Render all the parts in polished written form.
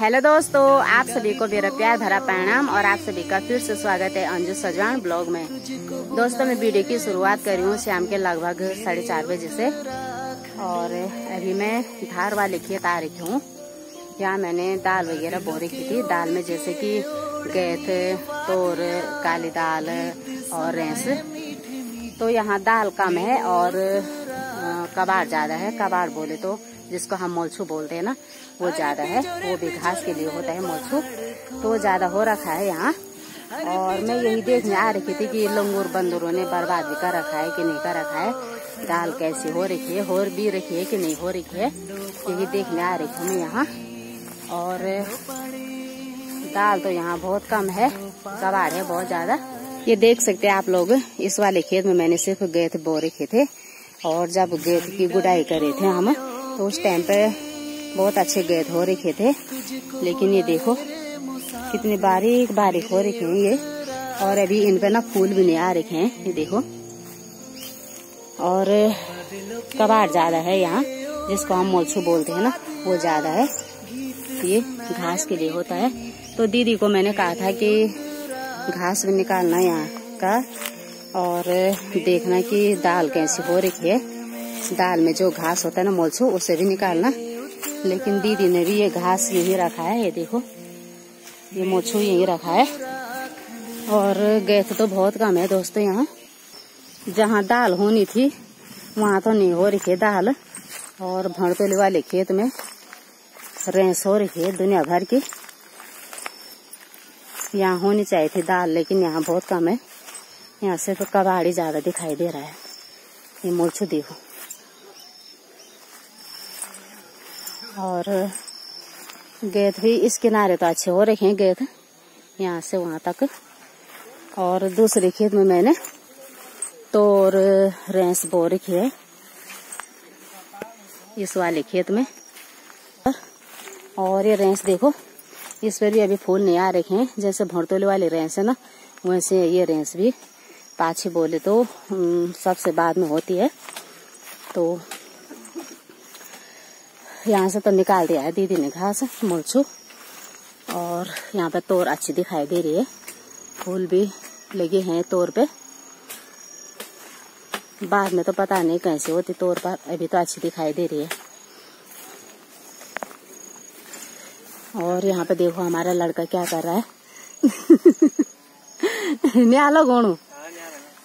Hello दोस्तों, आप सभी को मेरा प्यार भरा प्रणाम और आप सभी का फिर से स्वागत है अंजू सजवान ब्लॉग में। दोस्तों, मैं वीडियो की शुरुआत कर रही हूँ शाम के लगभग 4:30 बजे से। और अभी मैं धार वाले खेत आ रही हूँ। यहाँ मैंने दाल वगैरह बो रखी थी। दाल में जैसे कि गैथ, तोर, काली दाल और रेंस। तो यहाँ दाल कम है और कबाड़ ज्यादा है। कबाड़ बोले तो जिसको हम मोलछू बोलते हैं ना, वो ज्यादा है। वो भी घास के लिए होता है मोलछू, तो वो ज्यादा हो रखा है यहाँ। और मैं यही देखने आ रही थी कि लंगूर बंदरों ने बर्बाद भी कर रखा है कि नहीं कर रखा है। दाल कैसी हो रखी है, हो भी रखी है कि नहीं हो रखी है, यही देखने आ रही थी मैं यहाँ। और दाल तो यहाँ बहुत कम है, कबाड़ है बहुत ज्यादा। ये देख सकते हैं आप लोग। इस वाले खेत में मैंने सिर्फ गैथ बो रखे थे। और जब गैथ की गुड़ाई करे थे हम, तो उस टाइम पे बहुत अच्छे गैथ हो रखे थे। लेकिन ये देखो कितनी बारीक बारीक हो रखे हैं ये। और अभी इन पे ना फूल भी नहीं आ रखे हैं, ये देखो। और कबाड़ ज्यादा है यहाँ, जिसको हम मोलछू बोलते हैं ना, वो ज्यादा है। ये घास के लिए होता है। तो दीदी को मैंने कहा था कि घास भी निकालना यहाँ का और देखना कि दाल कैसी हो रखी है। दाल में जो घास होता है ना मोलछू, उसे भी निकालना। लेकिन दीदी ने भी ये घास यही रखा है, ये देखो, ये मोलछू यही रखा है। और गैथ तो बहुत कम है दोस्तों यहाँ। जहाँ दाल होनी थी वहाँ तो नहीं हो रही है दाल। और भड़तोली वाले खेत में रेंस हो रही है दुनिया भर की। यहाँ होनी चाहिए थी दाल, लेकिन यहाँ बहुत कम है। यहाँ से तो कबाड़ी ज्यादा दिखाई दे रहा है। ये मोलछू देखो। और गैथ भी इस किनारे तो अच्छे हो रखे हैं गैथ, यहाँ से वहां तक। और दूसरे खेत में मैंने तोर रेंस बो रखी है, इस वाले खेत में। और ये रेंस देखो, इस पर भी अभी फूल नहीं आ रखे हैं। जैसे भड़तोले वाले रेंस है ना, वैसे ये रेंस भी पाछी बोले तो सबसे बाद में होती है। तो यहाँ से तो निकाल दिया है दीदी ने घास मोलछू। और यहाँ पे तोर अच्छी दिखाई दे रही है, फूल भी लगे हैं तोर पे। बाद में तो पता नहीं कैसे होती तोर पर, अभी तो अच्छी दिखाई दे रही है। और यहाँ पे देखो हमारा लड़का क्या कर रहा है। न्यालो गोणू,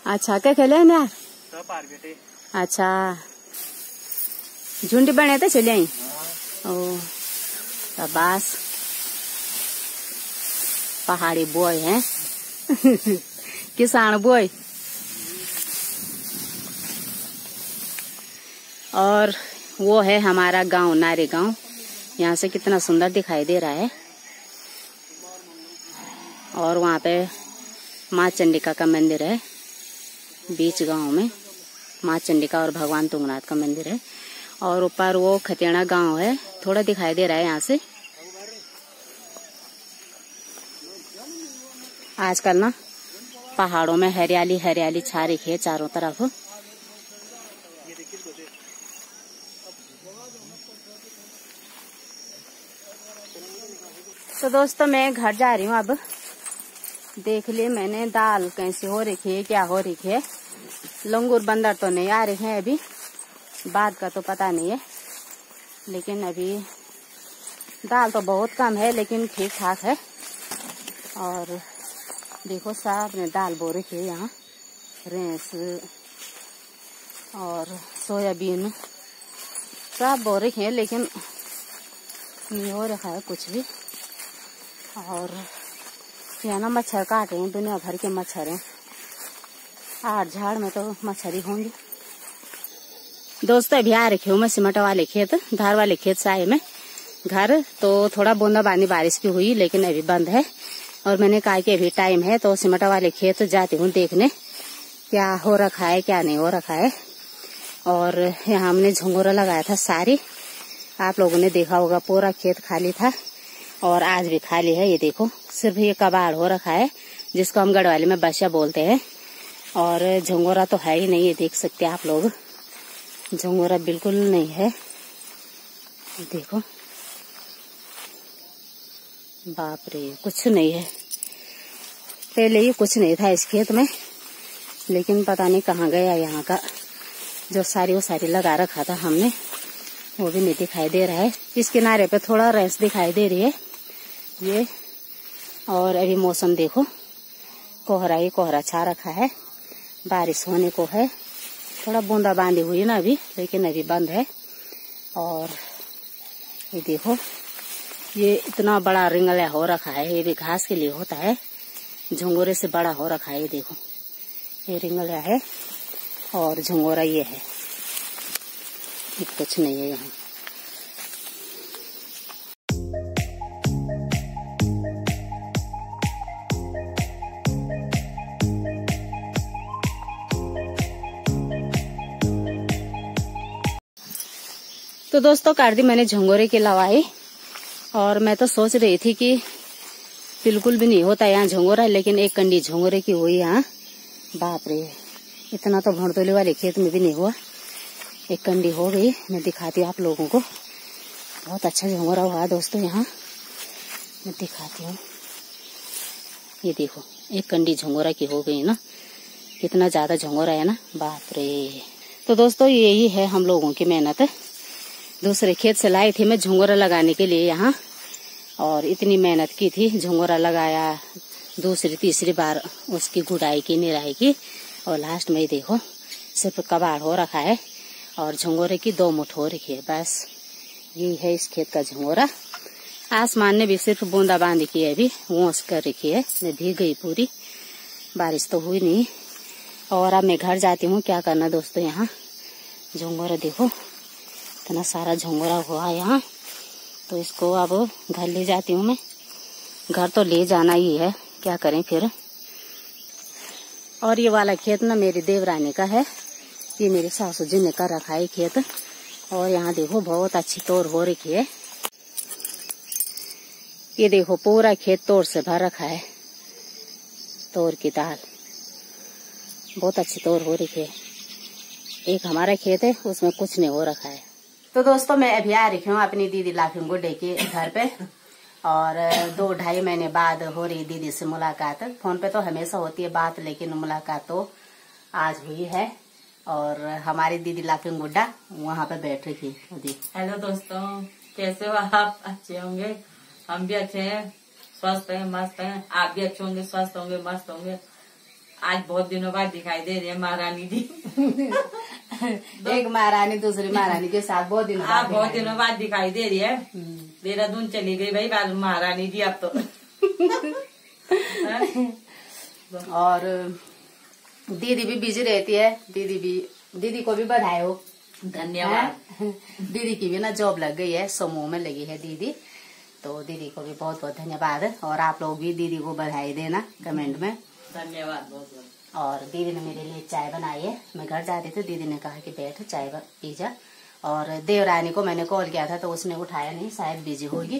अच्छा क्या खेले न्यार? अच्छा, झुंडी बने थे चले आई। ओ शाबाश, पहाड़ी बॉय हैं। किसान बॉय। और वो है हमारा गांव, नारे गांव। यहाँ से कितना सुंदर दिखाई दे रहा है। और वहाँ पे माँ चंडिका का मंदिर है बीच गांव में। माँ चंडिका और भगवान तुंगनाथ का मंदिर है। और ऊपर वो खतेड़ा गांव है, थोड़ा दिखाई दे रहा है यहाँ से। आजकल ना पहाड़ों में हरियाली हरियाली छा रही है चारों तरफ। तो दोस्तों, मैं घर जा रही हूँ अब। देख लिए मैंने दाल कैसी हो रही है, क्या हो रही है। लंगूर बंदर तो नहीं आ रहे हैं अभी, बाद का तो पता नहीं है। लेकिन अभी दाल तो बहुत कम है, लेकिन ठीक ठाक है। और देखो साहब ने दाल बो रखी है यहाँ। रेंस और सोयाबीन सब बो रखे हैं, लेकिन नहीं हो रखा है कुछ भी। और यहाँ ना मच्छर काट रहे हैं, दुनिया भर के मच्छर हैं। आठ झाड़ में तो मच्छर ही होंगे। दोस्तों, अभी आ रखे हूँ मैं सिमटा वाले खेत, धार वाले खेत से आए मैं घर। तो थोड़ा बूंदाबांदी बारिश की हुई, लेकिन अभी बंद है। और मैंने कहा कि अभी टाइम है तो सिमटा वाले खेत जाती हूँ देखने क्या हो रखा है क्या नहीं हो रखा है। और यहाँ हमने झंगोरा लगाया था सारी, आप लोगों ने देखा होगा। पूरा खेत खाली था और आज भी खाली है। ये देखो, सिर्फ ये कबाड़ हो रखा है, जिसको हम गढ़वाली में बसिया बोलते हैं। और झंगोरा तो है ही नहीं, ये देख सकते हैं आप लोग। झंगोरा बिल्कुल नहीं है, देखो। बाप रे, कुछ नहीं है। पहले ये कुछ नहीं था इस खेत में, लेकिन पता नहीं कहाँ गया यहाँ का जो सारी लगा रखा था हमने, वो भी नहीं दिखाई दे रहा है। इस किनारे पे थोड़ा रेस दिखाई दे रही है ये। और अभी मौसम देखो, कोहरा ही कोहरा छा रखा है, बारिश होने को है। थोड़ा बूंदा बांदी हुई ना अभी, लेकिन अभी बंद है। और ये देखो, ये इतना बड़ा रिंगला हो रखा है, ये भी घास के लिए होता है, झंगोरे से बड़ा हो रखा है। ये देखो, ये रिंगला है और झंगोरा ये है, कुछ नहीं है यहाँ। तो दोस्तों, काट दी मैंने झंगोरे की लवाई, और मैं तो सोच रही थी कि बिल्कुल भी नहीं होता यहाँ झंगोरा, लेकिन एक कंडी झंगोरे की हुई यहाँ। बाप रे, इतना तो भड़तोली वाले खेत में भी नहीं हुआ, एक कंडी हो गई। मैं दिखाती हूँ आप लोगों को, बहुत अच्छा झंगोरा हुआ दोस्तों यहाँ, मैं दिखाती हूँ। ये देखो, एक कंडी झंगोरा की हो गई ना, कितना ज्यादा झंगोरा है ना, बाप रे। तो दोस्तों, यही है हम लोगों की मेहनत। दूसरे खेत से लाई थी मैं झंगोरा लगाने के लिए यहाँ, और इतनी मेहनत की थी, झंगोरा लगाया, दूसरी तीसरी बार उसकी गुड़ाई की, निराई की, और लास्ट में ही देखो सिर्फ कबाड़ हो रखा है और झंगोरे की 2 मुठ हो रखी है। बस यही है इस खेत का झंगोरा। आसमान ने भी सिर्फ बूंदा बांदी की है, अभी वोस कर रखी है, मैं भीग गई पूरी, बारिश तो हुई नहीं। और अब मैं घर जाती हूँ, क्या करना दोस्तों, यहाँ झंगोरा देखो, इतना सारा झंगोरा हुआ यहाँ, तो इसको अब घर ले जाती हूँ मैं। घर तो ले जाना ही है, क्या करें फिर। और ये वाला खेत ना मेरी देवरानी का है, ये मेरे सासू जी ने कर रखा है खेत। और यहाँ देखो, बहुत अच्छी तोड़ हो रखी है। ये देखो, पूरा खेत तोड़ से भर रखा है, तोड़ की दाल, बहुत अच्छी तोड़ हो रखी है। एक हमारा खेत है, उसमें कुछ नहीं हो रखा है। तो दोस्तों, मैं अभी आ रही हूँ अपनी दीदी लाफिंग गुड्डे के घर पे, और 2-2.5 महीने बाद हो रही दीदी से मुलाकात। फोन पे तो हमेशा होती है बात, लेकिन मुलाकात तो आज हुई है। और हमारी दीदी लाफिंग गुड्डा वहाँ पे बैठ रही थी। हेलो दोस्तों, कैसे हो आप? अच्छे होंगे, हम भी अच्छे हैं, स्वस्थ हैं, मस्त हैं। आप भी अच्छे होंगे, स्वस्थ होंगे, मस्त होंगे। आज बहुत दिनों बाद दिखाई दे रही है महारानी जी। एक महारानी दूसरी महारानी के साथ बहुत दिनों बाद दिखाई दे रही है। देहरादून चली गई भाई बाद महारानी जी अब तो। और दीदी भी बिजी रहती है, दीदी को भी बधाई हो। धन्यवाद। दीदी की भी ना जॉब लग गई है, समूह में लगी है दीदी, तो दीदी को भी बहुत बहुत धन्यवाद। और आप लोग भी दीदी को बधाई देना कमेंट में। धन्यवाद बहुत बहुत। और दीदी ने मेरे लिए चाय बनाई है, मैं घर जाती थी, दीदी ने कहा कि बैठ चाय पी जा। और देवरानी को मैंने कॉल किया था तो उसने उठाया नहीं, शायद बिजी होगी।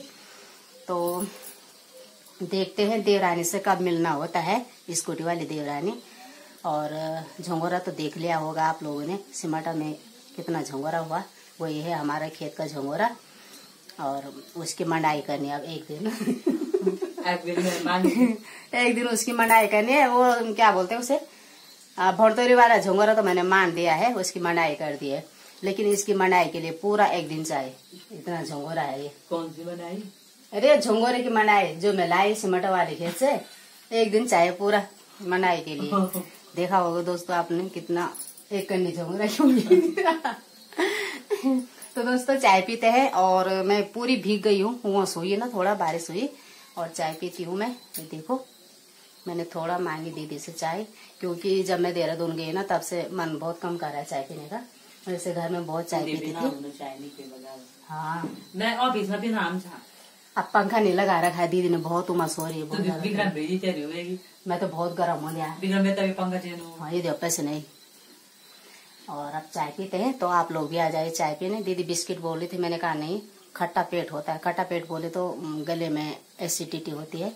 तो देखते हैं देवरानी से कब मिलना होता है, स्कूटी वाली देवरानी। और झंगोरा तो देख लिया होगा आप लोगों ने, सिमटा में कितना झंगोरा हुआ, वही है हमारा खेत का झंगोरा। और उसकी मंडाई करनी अब एक दिन। एक दिन उसकी मंडाई करनी है, वो क्या बोलते हैं उसे, भड़तोरी वाला झंगोरा तो मैंने मान दिया है, उसकी मंडाई कर दी है, लेकिन इसकी मंडाई के लिए पूरा एक दिन चाहिए। इतना झंगोरा है ये। कौन सी मंडाई? अरे झंगोरे की मंडाई जो मैं लाई सिमटा वाले खेत से, एक दिन चाहिए पूरा मंडाई के लिए। देखा होगा दोस्तों आपने कितना एक कंडी झंगोरा क्यों। तो दोस्तों, चाय पीते हैं, और मैं पूरी भीग गई हूँ, वहाँ सोई ना, थोड़ा बारिश हुई, और चाय पीती हूँ मैं। ये देखो, मैंने थोड़ा मांगी दीदी से चाय, क्योंकि जब मैं देहरादून गई ना तब से मन बहुत कम कर रहा है चाय पीने का। वैसे घर में बहुत चाय पीती थी। हाँ, मैं ऑफिस में भी नाम था। अब पंखा नहीं लगा रखा है, दीदी ने बहुत उमस हो रही है, बहुत। मैं तो बहुत गर्म हो गया। हाँ, ये देखो पैसे नहीं। और अब चाय पीते हैं, तो आप लोग भी आ जाए चाय पीने। दीदी बिस्किट बोली थी, मैंने कहा नहीं, खट्टा पेट होता है, खट्टा पेट बोले तो गले में एसिडिटी होती है।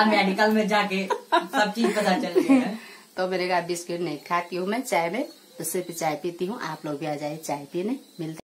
मेडिकल में जाके सब चीज पता चल गया। तो मैंने कहा बिस्किट नहीं खाती हूँ मैं, चाय में तो सिर्फ चाय पीती हूँ। आप लोग भी आ जाए चाय पीने, मिलते